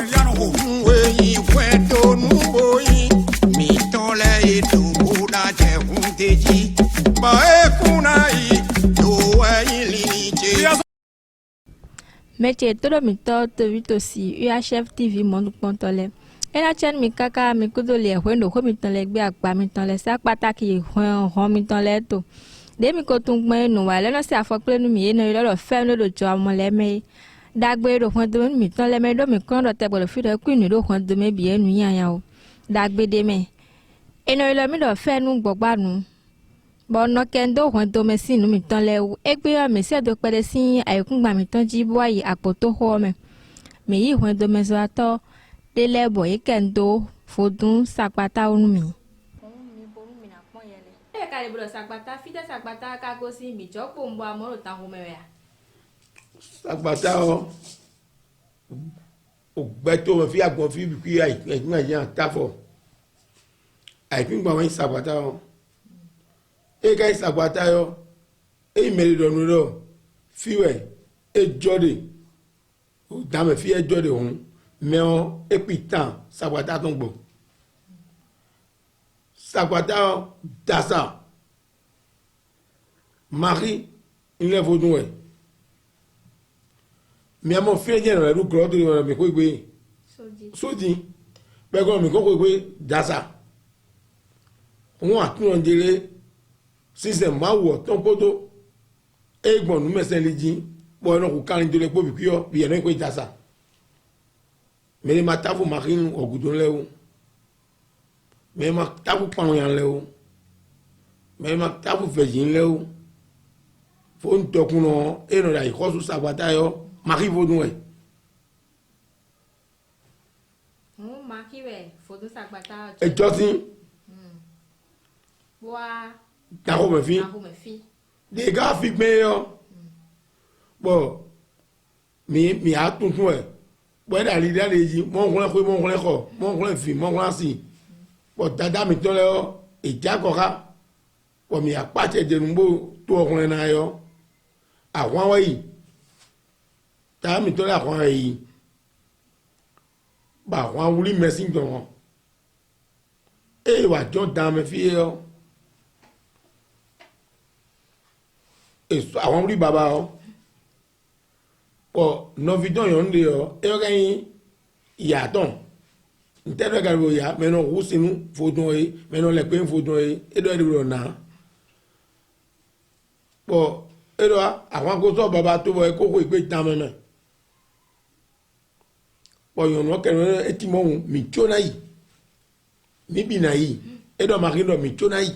Oui, fuento nuboyi, mi tole e tubu na je hunteji, ba e kunai, do e linije. Métier todo mi to vite aussi UHF TV monde pontole. Et la chaîne mi kaka mi kudole wendo ko mi tonle gbe agba mi tonle sa pataki hon mi tonle to. De mi ko tun gbon nu wa le no se afokle nu mi e no lo fe no do jo mo le me. Dagbe do hon do mi tonle me do mi kon do te gbo fi do ku ni do hon do me bi enu yan yan o. Dagbe de me. E no lo mi do fe nu gbogba nu. Bon no kendo hon do me sinu mi tonle o. E gbe mi se do pede sin ayekun gba mi ton ji bo ayi apoto ho me. Me yi hon do me so ato de lebo e kendo fodun sapata onumi. Mi boru mi na pon yele. E ka le bro sapata fite sapata ka go si mi jopo mbo amoro ta ho mewe ya. Sapata o gbeto mo fi agbon fi bi ki ai yan tafo. Ai fin gba wọn sapata o. E ka sapata yo e mele do nu do fiwe e jode o da me fi e jode hun mais on épitant sapata ton bon sapata dasa Marie il lève au noué mais mon frère vient dans le gros de me ko gbe sodi pe ko mi ko gbe dasa on a tout on dirait système ma wo ton poto e gbon nu mesen leji bo no ko kan de le po bi yo bi en ko dasa mais ma tafu marine au goudon leo mais ma tafu panoyan leo mais ma tafu vegin leo fo ntokuno e no dai khosu sabata yo mari vodun e maki we fodo sabata e josin wa ta ko me fi de ga fi gbe yo bo mi a tuntun e bon ali dale ji mon kon ko mon kon fi mon kon si bo dada mi to le o e ja ko ka bo mi apate de nbo to kon na yo àwọn wa yi ta mi to la kon yi ba wọn wuli mesin don e wa jo da me fi yo e àwọn wuli baba o ko no vidon yo nde yo e ga yin ya ton ntero ga ro ya me no husinu fodun e me no le pe fodun e do ri na bo e do àwọn ko so baba to bo e ko igbe tan me me bo yo no kero e ti mo mi chona yi mi bi na yi e do ma ri do mi chona yi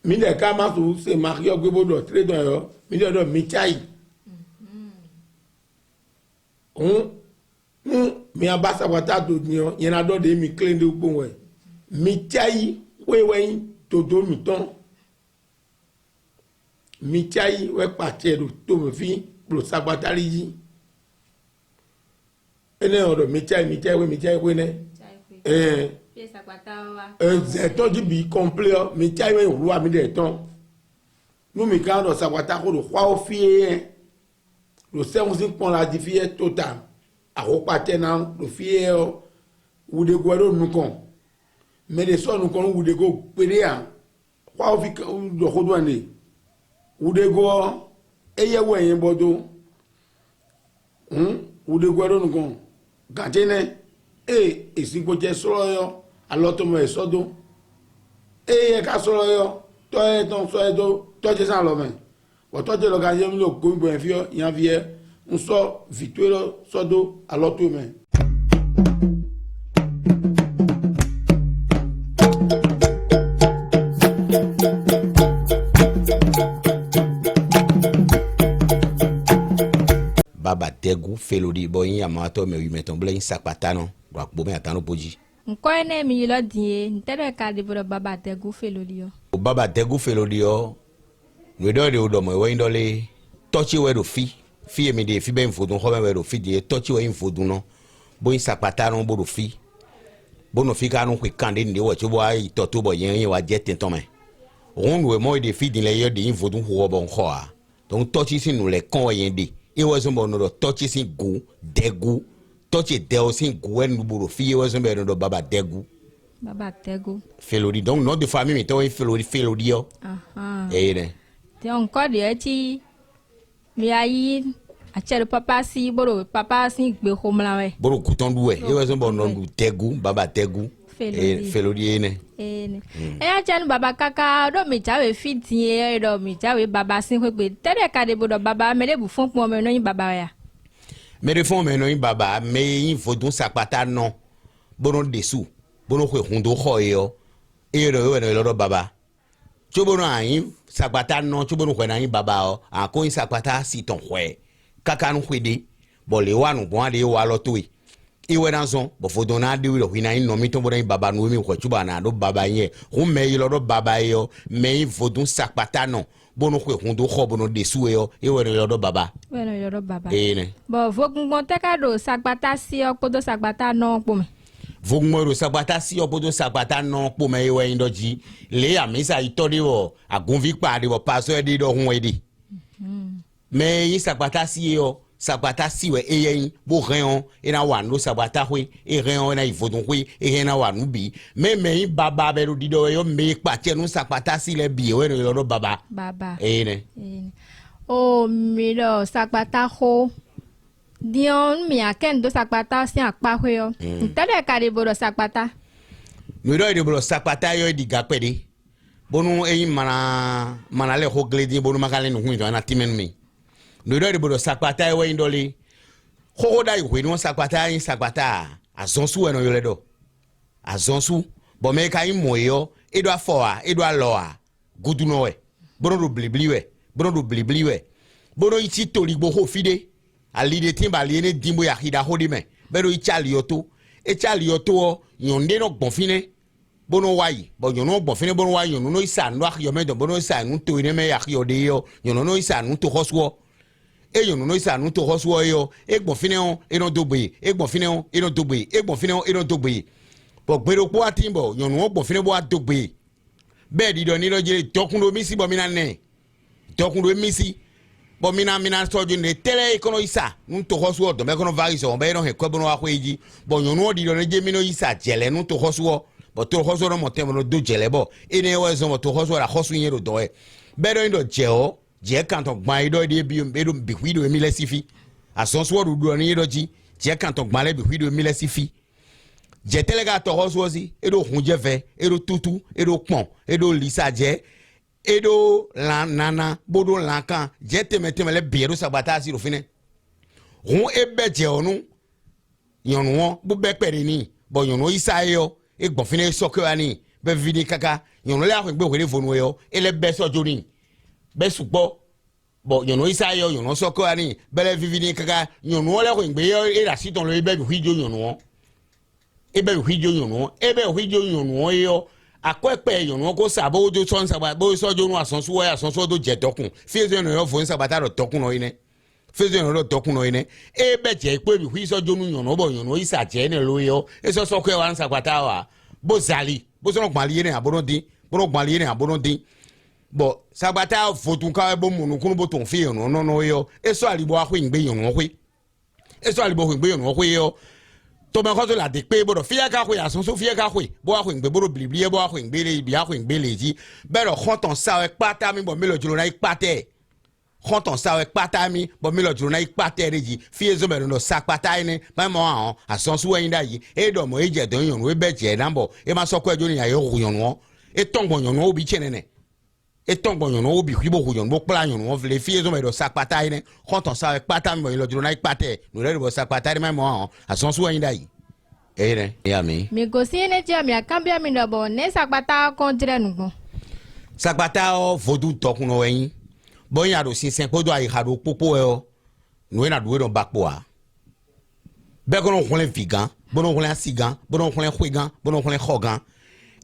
mi le ka ma so se mario gbebo tre don yo mi do mi chai mi abasa wata do ni o yen na do de mi clean de gbon we mi chai we to do mi ton mi chai we pate do to me fi pro sabatari yi ene o mi chai we ne Pie sapata wa. Zeton di bi complet mi chai we roi mi de ton nous mi ka do sabata ko do kwa o fie lo se on sin pon la di fie total a ko pate na lo fie o ou de guado nu kon mais de so nu kon ou de go pere a kwa o fi do ko do ande ou de go eye we yin bodo ou de guado nu kon gantene e sin ko je so yo aloto mo e sodo e ka so yo to e ton so e do to je san lo men o to je lo ga ye mi lo go bo en fi yan vie un so victoire sodo aloto men baba tegu felodi boyin amato me wi meton blen sapata no ro gbo me atano poji nko ene mi lo die ntere ka de bro baba tegu felodi yo o baba tegu felodi yo we do de odo mo we ndole tochi we do fi mi de fi ben fodun ho we do fi de tochi we fodun no boyin sapata no bo do fi bo no fi ka no kwe kande ndi wo chubo ai to bo yen wa je tenton me on we mo de fi din le yo de fodun ho bo nko a donc tochi sinu le kon yen de e wa zombo no touch sin go degu touch deo sin go en buru fi e wa zombo no baba degu felori donc nom de famille mi to felori yo ne te encore de ti mi ayi achele papa si boro papa si gbe homla we boro kuton duwe e wa zombo no degu baba degu felori ne achele baba kaka do mi jawe fiti e do mi jawe baba sin gbe tere ka de bodo baba me le bu fon pon me no yin baba ya me de fon me no yin baba me yin fodun sapata non bono desu bono kwe hundo hoyo ero lo baba chobono ayin sapata non chobono kwe na yin baba o anko yin sapata si ton kwe kaka nu kwede bo le wanu bo ade wa lo to iwe na so bo fodun na de wi na yin no mi to bono yin baba nu mi kwe chuba na do baba yin hu me yi lo baba yo me yin fodun sapata non bono kwe hundo ho bono desu yo iwe lo baba ne bo vogun te ka do sapata si o podo sapata non po me vogmoro sagbata si obodo sagbata no po me we indoji le amisa itori wo agunvi pade wo paso edi do hun edi me yin sagbata si yo sagbata si we eyin bo reon ina wa no sagbata hwe e reon na ivodun hwe e na wa nu bi me yin baba be ro dido yo me pa che nu sagbata si le bi we no lo baba ne o mi lo sagbata ho Dion mi aken do sakpata si akpa hwe yo. Ntele ka de bodo sakpata. Mi do de bodo sakpata yo di gapede. Bonu eyin mana le ho gledi bonu makale no hu na timen mi. Mi do de bodo sakpata yo indoli. Ho da yo no sakpata yin sakpata. Azonsu eno yo le do. Azonsu bo me ka yin moyo edo afoa edo aloa. Gudu no we. Bono do blibli we. Bono iti tori bo ho fide. Ali de timba liene dimbo ya hida hodime bero ichali yoto yonde no bonfine bono wai bo yono bonfine bono wai yono no isa no akyo medo bono isa nu to ine me ya yode yo yono no isa nu to hoswo yono no isa nu to hoswo yo bonfine on eno dogbe bonfine on eno dogbe bonfine on eno dogbe bo gbero po atimbo yono bonfine bo adogbe be di do ni lo je tokundo misi bo minane tokundo misi bo mina soju ne tele ikono isa nto hosuo do me kono variso be no he kwebono wa hweji bo nyonu di do ne je mino isa jele nto hosuo bo to hosuo no motem no do jele bo ene we zo mo to hosuo la hosu yin ro do e be do ndo je kanto gban ido de bi be do bi hwido mi lesifi asonso ru do ni do ji je kanto gban le bi hwido mi lesifi je tele ga to hosuo si edo hunje ve edo tutu edo pon edo lisa je edo la nana bodo lankan jete meteme le biero sabata si rofine hun ebeje onu yonu bu be pere ni bo yonu isayo e gbonfine sokyo ani be vidi kaka yonu le akwe gbe fonu yo ele be sojo ni be sugbo bo yonu isayo yonu sokyo ani be le vidi kaka yonu le akwe gbe yo e la siton le be bi hwijo yonu ebe hwijo yonu yo akwepe yonu ko sabo do son saba bo sojo nu asonso do je dokun fizo no yo fo sabata do dokun no ine ebe je pe bi hui sojo nu yonu bo yonu isa je ne lo yo eso so kwe wan sabata wa bo zali bo so no gbali ne abono din bo sabata fotun ka bo munu kunu bo ton fi yonu no yo eso alibo ahwe ngbe yonu hwe yo to me ko la de pe bodo fia ka hwe asonso fia ka hwe bo ahwe ngbe bodo bliblie bo ahwe ngbe le bi ahwe ngbe leji bero khoton sa e pata mi bo melo julo na ipate khoton sa e pata mi bo melo julo na ipate reji fie zo bero no sakpata ni ba mo an asonso wen da yi e do mo eje don yon we beje nambo e ma so ko ejo ni ya yo yon wo e tongbon yon wo bi chenene e tongbon yon wo bi hwibo yon bo plan yon wo le fie zo bero sakpata ni khoton sa e pata mi bo melo julo na ipate no le bo sakpata ni ma mo an asonso wen da yi mi gosi ne je mi akambia mi do bo ne sakpata kontre nugo sakpata o vodu tokun no yin bo yin ado sinsen podo ayi hado popo e o no na duwe don bakpo a be ko no hunle figan bo no hunle asigan bo no hunle hwegan bo no hunle khogan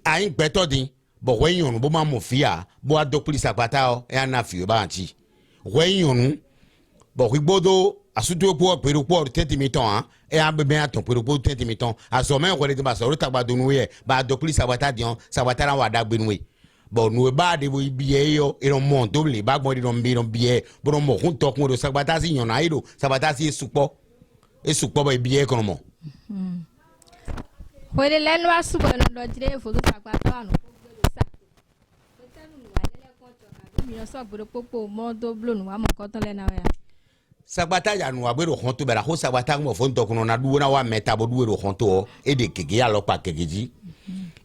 ayin gbeto din bo wen yonu bo ma mo fia bo adokuli sakpata o e anafi o ba anti wen yonu bo higbodo asutu po pero po 30 miton e ambe ben aton pero po 30 miton asome ko le ba so ta gba donu ye ba do pli sabata dion sabata ran wa dagbe nu we bon nous ba de bo biye yo e no monto le ba gbon de no bi no biye bo no mo hun to kun do sagbata si yan aido sagbata si supo ba biye kono mo Wele lenu asubo no do jire foto sagbata wa no ko gbe sa to tenu nu wa lele kon to ka mi no so gboro popo mo do blo nu wa mo ko ton le na ya sagbata ya nu agbero kon to bera ho sagbata mo fo to kun na duwo na wa meta bo duwo ro kon to e de kege ya lo pa kegeji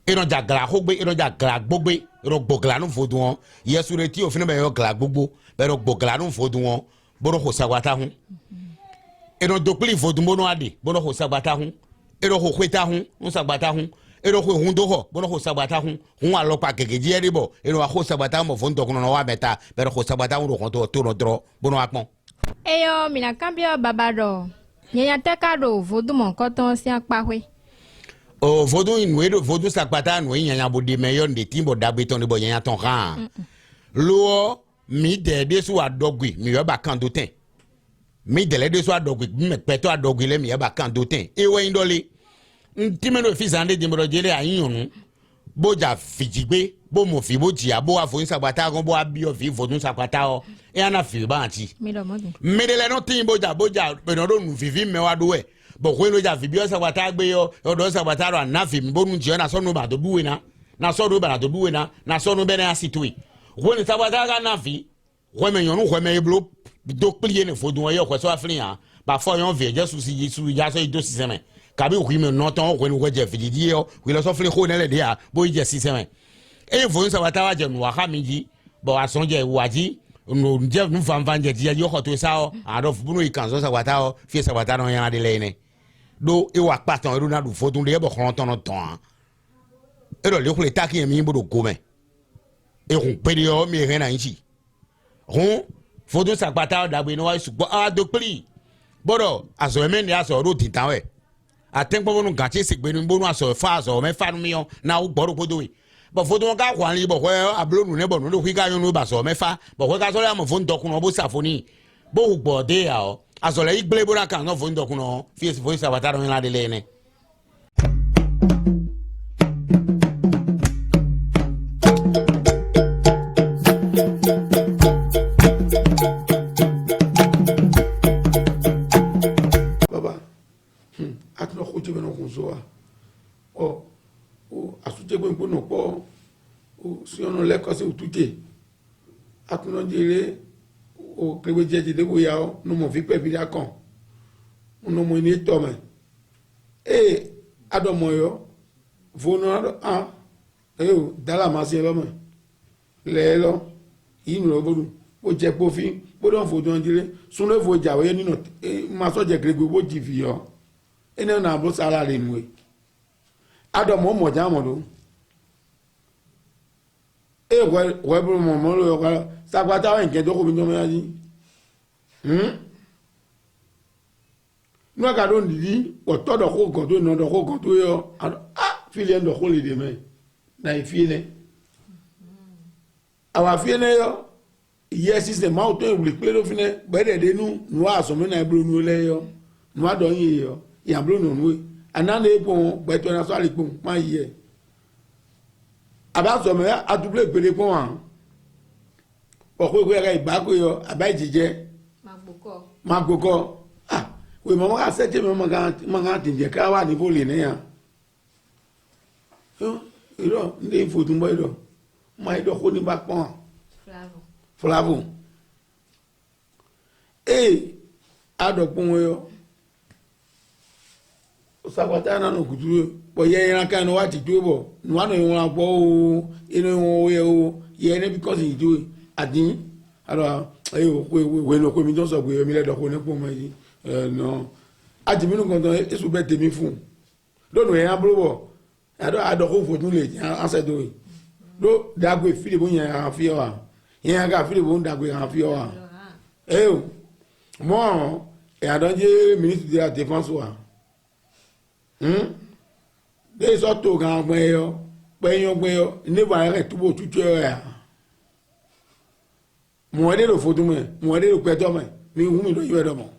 e no jagla ho gbe e no jagla gbogbe e no gbogla nu fo dun yesu re ti o finu be yo gla gbogbo be no gbogla nu fo dun bo no ho sagbata hun e no dokli fo dun bo no ade bo no ho sagbata hun e no ho kweta hun un sagbata hun e no ho hun do ho bo no ho sagbata hun a lo pa kegeji e ribo e no ho sagbata mo fo to kun no wa meta be no ho sagbata hun ro kon to no dro bo no apon eyo mina kambio babado nyanya tekado vodumon koton si apahwe o vodu inwedo vodu sakpata no nyanya bodi meyo de timbo dagbeton de bo nyanya ton ran lo mi de so adogwi mi yo ba kan do ten mi de le so adogwi mi peto adogwi le mi yo ba kan do ten e we indole ntimeno fi sande dimro jele ayun boja fijigbe bo mo fi bo ji abo afo sakpata gon bo abi o fi vodu sakpata o e ana fi ba anti mi do mo bi mi de le no tin boja be no do nu fifi me wa do we bo ko no ja fi bi o sakpata gbe yo do sakpata ro na fi mi bo nu ji na so no ba do duwe na so do ba do duwe na so no be na asitwe wo ni sakpata ga na fi wo me yon wo me blo do plier ne fo do yo ko so afrin ha ba fo yon vie je susi su ja so do siseme kabi ko mi no ton ko ni ko je fi di yo wi lo so fle ko ne le dia bo je siseme e fo sakpata wa je nu wa ha mi ji bo ason je waji no nje nu fanfan je ti yo ko to sa o adof bunu ikanzo sakpata o fi sakpata no yan de le ne do e wa patan ru na du fo tun de bo kon ton ton e do le ko le taki mi bo do go me e kun pe de o mi ren na nchi hun fo tun sakpata o dagbe no wa supo a do pli bodo aso me ni aso ro ti tan we atenpo bonu gan ti sigbe ni bonu aso fa aso me fa nu mi yo na o gboro ko do we bo fo tun ka kwan li bo ko ablonu ne bo no wi ka yo no ba so me fa bo ko ka so le mo fo ndokun no bo safoni bo gbo de ya o aso le igble bo na kan no fo ndokun no fi fo sakpata ro la de le ne atno ko jebe no kunzoa o asute gbe npo no po o si ono le ko se utute atno jere o krebe jeje de bo ya o no mo fi pe bi akan no mo ni to me adomo yo vono o dala ma se lo me le lo yin lo bodu o je po fi bo don fo don jere sun le fo jawe ni no ma so je krebe bo ji fi yo ene na bo sala le nwe adomo mo jamo do we bro mo lo yo sagbata wa nke do ko bi no me aji no ka do ndi o to do ko go do no do ko go do yo file ndo ko le de me na ifile awa file yo yes is the mountain we play do fine be de nu aso me na bro nu le yo nu adon yi yo ya bro no nu anana epo beto na so alipo ma ye aba so me adouble pele pon an o ko ga igba ko yo aba jije magboko we mo ga se te mo ga tinje ka wa ni bole ne ya yo iro ndi fotu mo iro ma ido ko ni ba pon flavo adopon yo sagbata na no kutu bo ye ran kan wa ti jo bo nu anu won agbo o inu won ye o ye ne because you do adin ara we no ko mi don so gbe mi le do ko ne po mo yi no ati mi nu kon don esu be temi fun do no ye abro bo ado ko fo tun le anse do do dagwe fili bo yen an fi o wa yen ga fili bo dagwe an fi o wa mo adonje ministre de la défense wa de so to gan gbe yo ni wa re tubo tutu ya mo de lo fodu me mo de lo peto me mi hu mi do yo do mo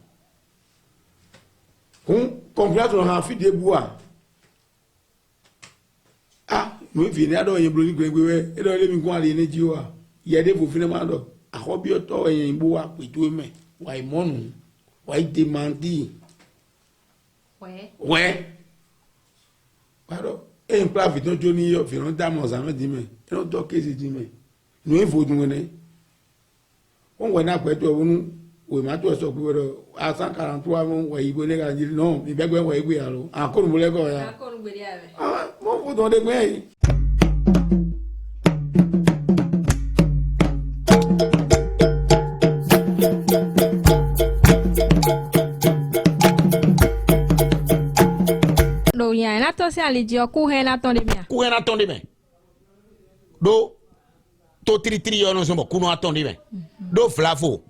hun confiance on ha fi de bua nous venons à y bloquer et dans les micros à l'énergie. Il y a des vous finalement à Robioto et Bois, puis tout mais why mon why demandi. Ouais. Pardon. Et un plat vite Johnny yo fi on dame on ça dit mais et on doit que dit mais nous il faut nous ne on va na pé to nous o ma to so pé à 143 mon wa ibo le ga dire non il be gbe wa igbe alo encore mo le ko ya encore gbe dia be ah mo faut don de gbe si alidio kuhen attendez bien. Kuhen attendez bien. Do to tri yo no so mo kuno attendez bien. Do flafo.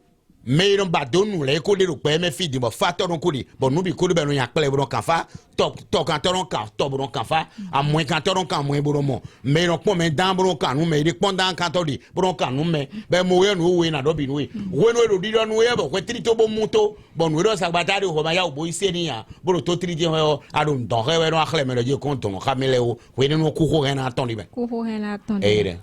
Mais non ba don nous les ko de pe me fi di mo facteur on ko di. Bon nous bi ko de be no yan kle bo kan fa. Top kan toron kan top bo kan fa. A moins kan toron kan moins bo mo. Mais non po men dan bo kan nous mais de pendant kan to di. Bo kan nous mais be mo ye no we na do bi no we. We no do di do no ye bo ko tri to bo muto. Bon we do sa batade ho ma ya bo ise ni ya. Bo to tri di ho adon don re we no akhle me le je konto no khamele o. We no ku ko ren attendez bien. Ku ko ren attendez.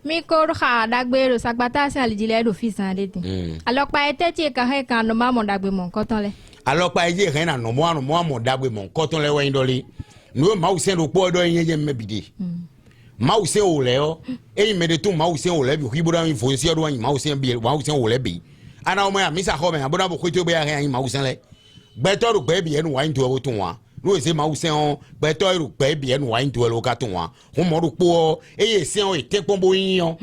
Mi ko kha dagbe ro sagbata si alijile do fi san de tin alors pa ete ti ka he kan no ma mo dagbe mon koton le alors pa eje he na no mo dagbe mon koton le wen doli no ma usen ro po do yen je mebide ma usen o le o e me de tu ma usen o le bi hibura mi fo si odo wan ma usen o le bi ana o ma mi sa ho me aboda bo kwete be ya he ma usen le gbe to ro gbe bi enu wan to o tun wa no se ma usen on gbe to ro gbe bi enu wan to o ka tun wa ho mo ro po e ye se on e te pombo yin on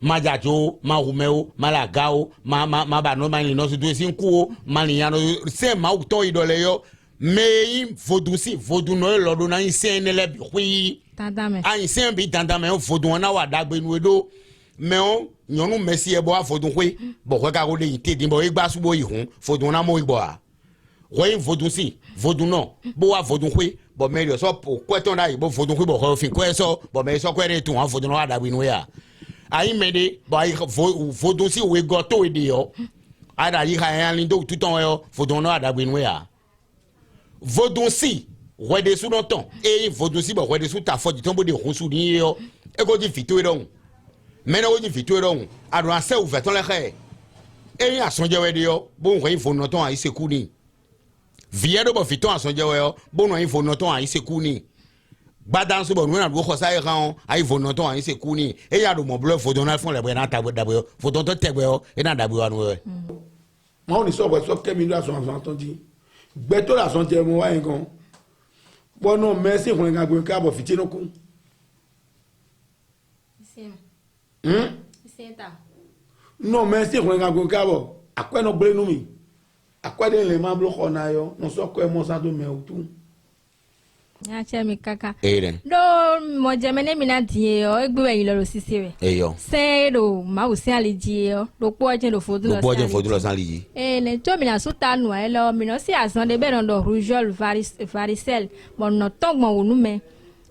ma jajo ma humeo ma lagao ma ba no ma ni no so sin ku ma ni yano se ma uto idole yo me vodun no lo do na yin ne le bi hui tandame an sen bi tandame o vodun na wa dagbe nu edo me on nyonu mesi e bo vodun hui bo ko ka go le yin te din bo igba subo ihun vodun na mo igbo a wen vodun no bo wa vodun hui bo me yo so po kweton da igbo vodun hui bo ko fin ko so bo me so kwere tun an vodun wa dagbe nu ya ayi mede ba vodun si we goto ede yo ada yi ha yan lindo tout on yo vodun no adagbe nu ya vodun si we de su no ton e vodun si bo we de su ta fo di ton bo de hunsu ni yo e go di fito edon mena wo di fito edon adu ase u veton le khe e asonje we de yo bo nko info no ton ayi seku ni vie do bo fito asonje we yo bo no info no ton ayi seku ni badan so bo no na go khosa e ran ayi vo no ton ayi seku ni e ya do mo blo fo don na fon le bo na ta dabo fo don to tegbe o e na dabo anu we ma on so kemi do ason entendu gbe to la son je mo wa ngan bo no merci fun ngan go ka bo fiti no ku Senta. No merci fun ngan go ka bo akwe no gbe nu mi akwe de le ma blo khona yo no so ko mo sa do me o tu Nyache mi kaka. Eren. Do mo jemene mi na die o egbe yin lo sisi re. Eyo. Se do ma o se aliji o do po je do fodu lo. Do po je fodu lo san liji. Ne to mi na suta nu e lo mi no si asan de be no do rougeole varicelle mo no tongbon wonu me.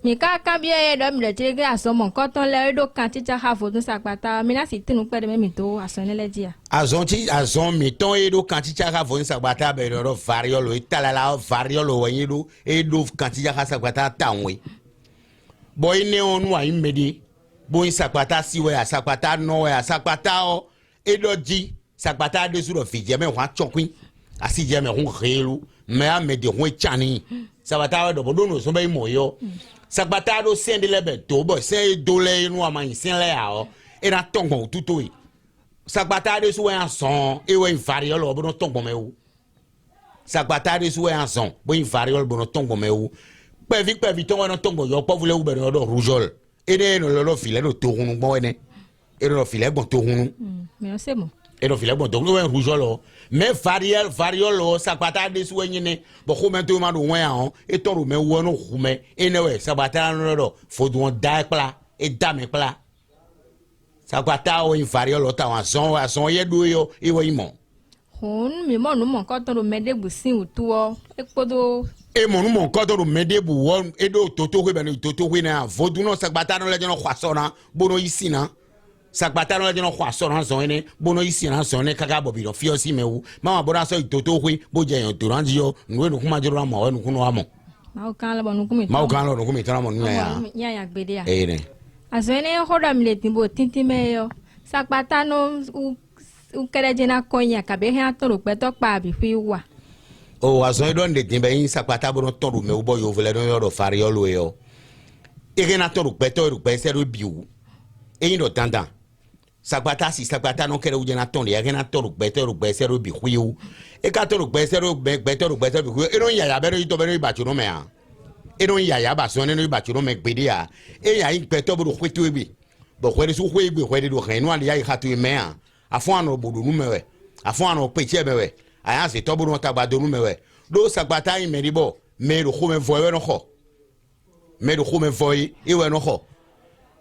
Mi kaka bi e do mi le ti ge asan mo nkan ton le do kan ti ja ha fodu sapata mi na si tinu pe de me mi to asan le dia. Azon mi ton e do kan ti ja ha fodu sapata be do variolo italala variolo wen do e do kan ti ja ha sapata tanwe. Boy ne onu wa imedi bo sapata siwe asapata no we asapata o e do ji sapata de su do fi je me wa chonkwin asi je me hun khelu me amede hun chani sapata do bodo no so be moyo sagbata do sende lebe to bo se do le nu ama yin le a o e na tongbon tuto yi sagbata de so en son e we inferior lo bo no tongbon me wu sagbata de so en son bo inferior bo no tongbon me wu pevi ton no tongbon yo po vule u be no do rougeole e de no lo file no to hunu gbon ene e no file gbon to hunu mais on sait bon e no file gbon to hunu rougeole mais variolo sagbata de so nyine bo ko mento ma do wen an e ton ro me wo no hume e ne we sagbata no do fodu on da pla e da me pla sagbata o inferior ta wan son ye do yo e wo imo hun mi mo nu mo ko ton ro me de busin utu o e podo e mo nu mo ko ton ro me de bu wo e do toto we be no toto we na fodu no sagbata no le no khwasona bono isina sagbata no le no khwasona so ene bono isina so ne kaka bobi do fiosi mewu mama bona so toto we bo je yon turanji yo nwe nu kuma joro ma o nu kuno amo ma o kan la bonu kumi ma o kan lo no kumi tana mo nya ya nya ya gbede ya ne azone hoda mi le timbo tintime yo sakpata no u kere jina konya ka be ha to ro pe to pa bi fi wa o azon don de timbe yin sakpata bo no to ru me u bo yo vele no yo do fari yo lo yo ege na to ru pe se ro biu eyin do dandan sakpata si sakpata no kere u jina ton de ege na to ru pe se ro bi hu e ka to ru pe se ro be to ru pe se bi hu e no ya ya be ro to be ro ba chu no me a e no ya ya ba so ne no ba chu no me gbede ya e ya yin pe to bo ro hwetu ebi bo hwere su hwe egbe hwere do kan no ale ya ha to me a afon ano bodo nu mewe afon ano peche mewe aya se to bo no tagbado nu mewe do sakpata yin meribo me ro ho me voye no ho me ro ho me voye e we no ho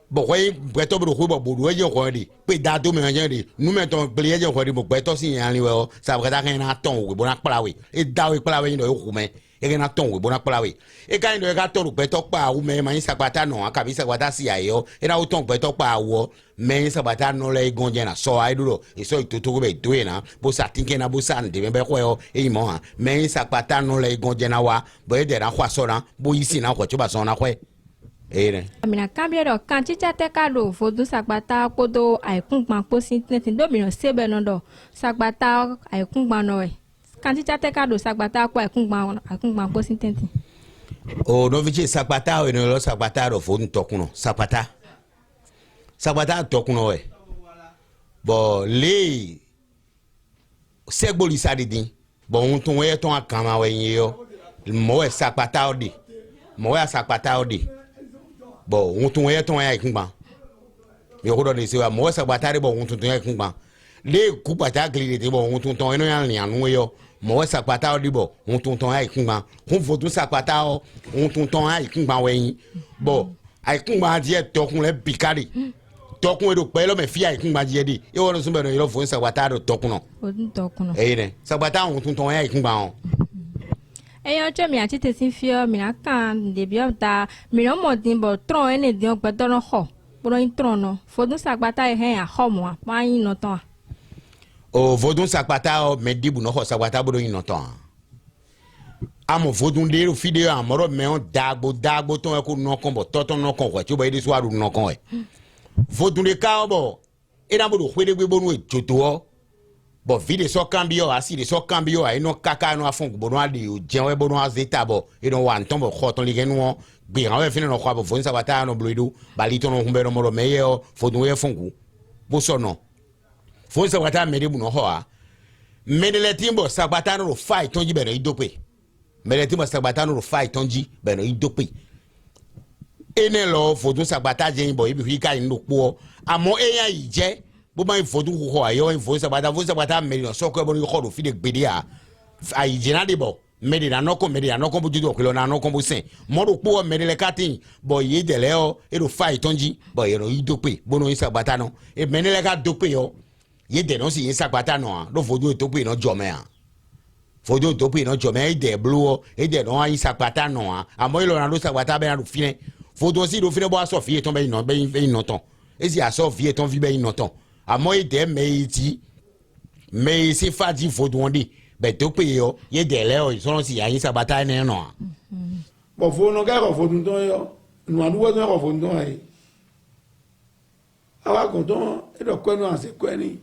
bo hwe gbeto bo ro bodo eje ho ri pe da do me yan ri nu me to ple eje ho ri bo gbeto si yan ri we o sakpata kan na ton we bo na pla we e da we pla we yin do ho me e na ton we bo na pla we e kan do e ka to ro gbeto pa wu me ma yin sakpata no aka bi sakpata si ayo e na o ton gbeto pa wo me sabata no le gonje na so ai duro e so itutu be do na bo sa tinke na bo sa de be ko yo e mo ha me sabata no le gonje na wa bo e de na kwa so na bo isi na ko chuba so na kwe e ne amina kambia do kan chicha te ka do fodu sakpata kodo aikun pan po sin tin do mi sebe no do sakpata aikun pan no e kan chicha te ka do sakpata ko aikun pan po sin tin o no vichi sakpata o no lo sakpata do fodu tokuno sakpata tokuno we bo le segboli sadidin bo un tun we ton akama we yin yo mo e sakpata odi bo un tun we ton ya ikunba mi ko do ni se wa mo sakpata re bo un tun ya ikunba le ku pata gli de bo un tun ton eno ya ni anu yo mo sakpata odi bo un tun ton ya ikunba kun fodun sakpata o un tun ton ya ikunba we yin bo aikunba die tokun le bikari tokun edo pelo me fia ikunba die di e wonu sunbe no ilo fo sakpata do tokun no odun tokun ne sakpata un tun ton ya ikunba o eyan cho mi ati te sin fio mi na kan de bi ota mi no mo din bo tron ene din o pe to no ho bo yin tron no fodun sakpata e hen a ho mo pa yin no ton o vodun sakpata o me dibu no ho sakpata bo yin no ton amo vodun de ro fide amoro me on dagbo ton e ko no kon bo toton no kon ko ti o bo ide so aru no kon e vodun de ka bo e na bo do hwede gbe bonu e joto o bo vide so cambio asi de so cambio ai no kaka no afun bo no ade o jen we bo no azeta bo e no wa nton bo khoton li genu gbe ran we fini no kwa bo fon sakpata no bloidu balito no humbe no moro meye o fodun we fungu bo so no fon sakpata me de bu no ho a medele timbo sakpata no fight tonji be no idope medele timbo sakpata no fight tonji be no idope ene lo fodun sakpata je bo ibi hika inu po amo eyan yi je bo ma fodun ho ayo fon sakpata me no so ko bo ni khodo fi de gbede a ayi jina de bo mede na noko bo judo kilo na noko bo sen mo ro po medele katin bo ye dele o e do fight tonji bo ye no idope bo no sakpata no e medele ka dope yo ye de no si yin sakpata no do fodo to pe no jome a fodo to pe no jome e de blue e de no yin sakpata no amo ilo na do sakpata be na do fine fodo si do fine bo aso fie ton be no ton e si aso fie ton vi be no ton amo e de me si faji fodo ndi be to pe yo ye de le o so si yin sakpata ne no bo fo no ka ko fodo ton yo nu aduwo ton ko fodo ton ai awa ko ton e do ko no ase ko ni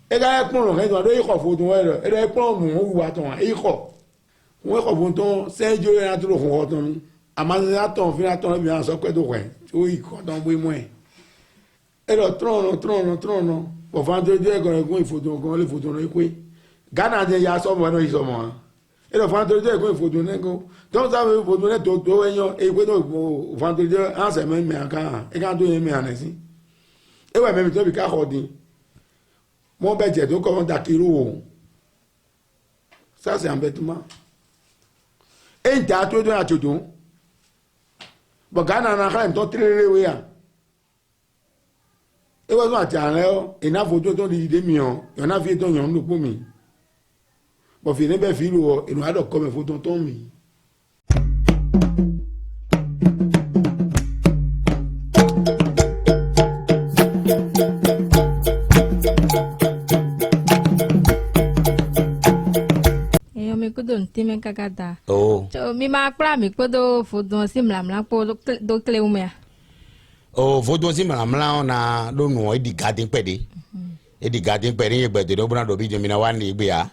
e ga pon lo do do iko fo tun we do e do pon mu wa ton iko we ko fo ton se jo na to ko ton ama na ton fi na ton bi an so pe do kwen o iko ton bo mo e do tron bo fa do je ko gun ifo ton ko le fo ton e pe Ghana je ya so mo no iso mo e do fa do je ko ifo ton ne ko don sa me fo ton ne to we yan e pe do fa do je an se me aka e kan do yen me anesi e we me to bi ka hodin mon budget donc on dakiro ça c'est embêtement et ta to do atodo bo Ghana na khala to trere we ya e wa so ati are o e na foto to di de mi o yo na fi to yan lu po mi bo fi ne be fi lu o e no ado ko me foto to mi time kakata. Oh. So mi ma kpla mi kpodo fodon si mlamla po do kle ume. Oh, vodon si mlamla na do no e di garden pede. E di garden pede ye gbe do buna do bi jo mi na wani gbe ya.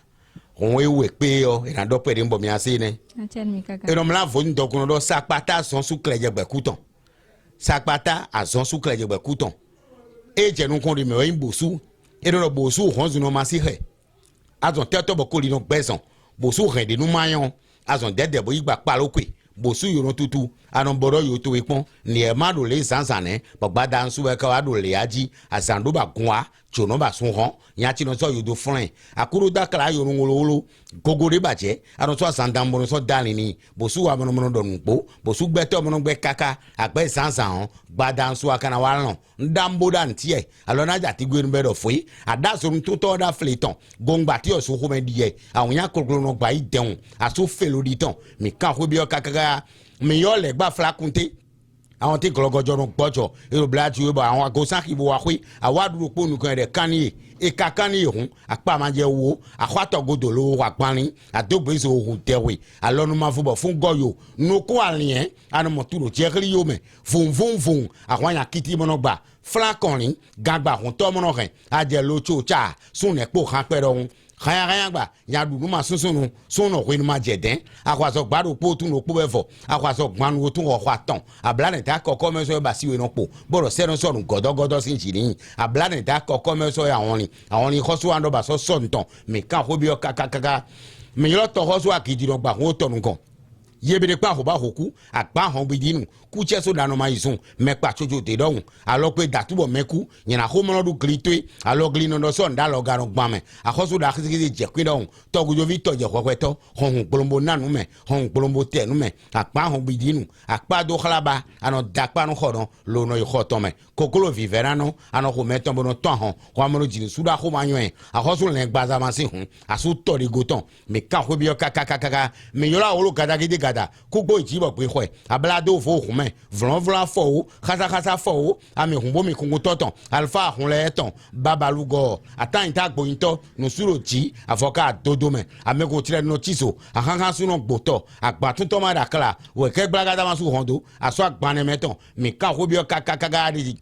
On e we pe yo e na do pede mbo mi ase ne. Na chen mi kakata. E no mla vodon do kuno do sakpata son su kleje gbe kuton. Sakpata azon su kleje gbe kuton. E je nu kon ri me o yin bosu. E do bosu honzu no ma si he. Azon teto bokoli no gbeson. Bosu he de nu mayon. Azon dede bo igba pa lokwe. Bosu yo no tutu anon boro yo to ipon ni e ma do le sansane bogba dan su e ka wa do le aji asando ba gunwa chono ba sun hon yan ti no so yo do frin akuru da kala yo ngololo gogore baje anon so sandan bo so dalin ni bosu wa mono do npo bosu gbe to mono gbe kaka agbe sansan hon gba dan su akana wa ran ndambo dan ti e alona ja ti gbe nbe do foi ada so nto to da fleton gongba ti o so ko me die awon yan kokoro no gba ideun aso felo di ton mi kan ko bi o kaka mi yo le gba flakunte àwọn tí gọlọgọjọ no gbọjọ ero bla ti bo àwọn agosan ki bo wa kwe awaduro po nu kan de kani e ka kani hun apa ma je wo akwato godo lo wa panin adogbe so hu dewe alonu ma fubo fun goyo no ko alien anu moturo jekli yo me fun àwọn ya kiti mono gba flakonin gagba hun to mono ren aje lo chocha sun e po kan pero hun kaya gba ya du ma sunsun no ko ni ma jeden akwaso gbaro po tun no po befo akwaso gbanu tun o kwa ton ablane ta kokko meso ba siwe no po boro se no so godogodo sin jiri ablane ta kokko meso ya àwọn ni khoso ando ba so so nton me kan ho bi o kaka me yo to khoso akiji no gba ho to nkan yebere pa ho ba hoku agba hon bidinu ku che so danu ma yisun me pa chojo te dohun alo pe datubo meku nyina ho mono du glitwe alo glino no so nda lo garon gba me akhoso da khisi je kwi dohun to gujo victor je kwekweto hon gbolombo nanu me hon gbolombo te nu me agba hon bidinu agba do khalaba ano dakpa no khodo lo no khoto me kokolo viverano ano ho meton bono ton hon kwa mono jini suda ho manyo akhoso le gbaza ma si hun asu to ri goton me kan ho bi o kaka me yola olo gada gidi gada kugbo ijibo pe ho ablado fo hun me vlon fo khasa fo ami hun bo mi kungu toton alfa hun le ton babalugo atan ta gboyinto no suro ji afoka dodo me amego tire no chiso ahanhan suno gboto agba tun to ma da kala we ke gbagada ma su hondo aso agbane meton mi kan ho bi o kaka di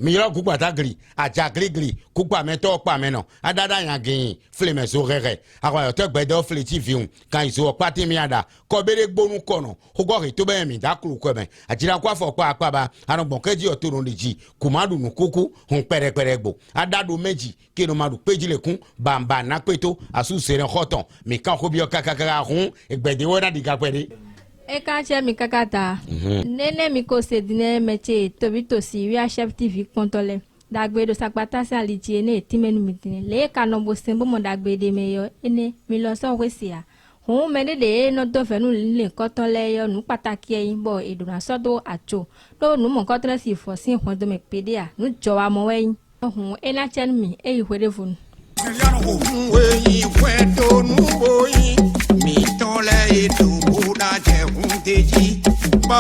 mi yo ku gbata gri aja gri ku gba me to pa me no adada yan gin fleme so rere akwa yo te gbedo fleti fiun kan iso pati mi ada ko bere gbonu kono ho go ri to be mi da kuru ko me ajira kwa fo pa ba anu gbon keji otoro leji kumadu nu kuku hun pere gbo adado meji ke no madu peji lekun bamba na peto asu sere khoton mi kan ko bi o kaka hun egbede woda diga pere E ka che mi kakata. Nene mi ko se dine meche tobito si Ria Chef TV kontole. Dagbe do sakpata sa litie ne timenu mitine. Le ka no bo sembo mo dagbe de meyo ene mi lo so wesia. Hun me de no to fenu le kontole yo nu pataki eyin bo eduna so do acho. Do nu mo kontole si fo sin hon do me pede a nu jowa mo weyin. Hun e na chen mi e ihwede fun. Weyi kwedo nu boyi mi tole edu buda je hunteji ba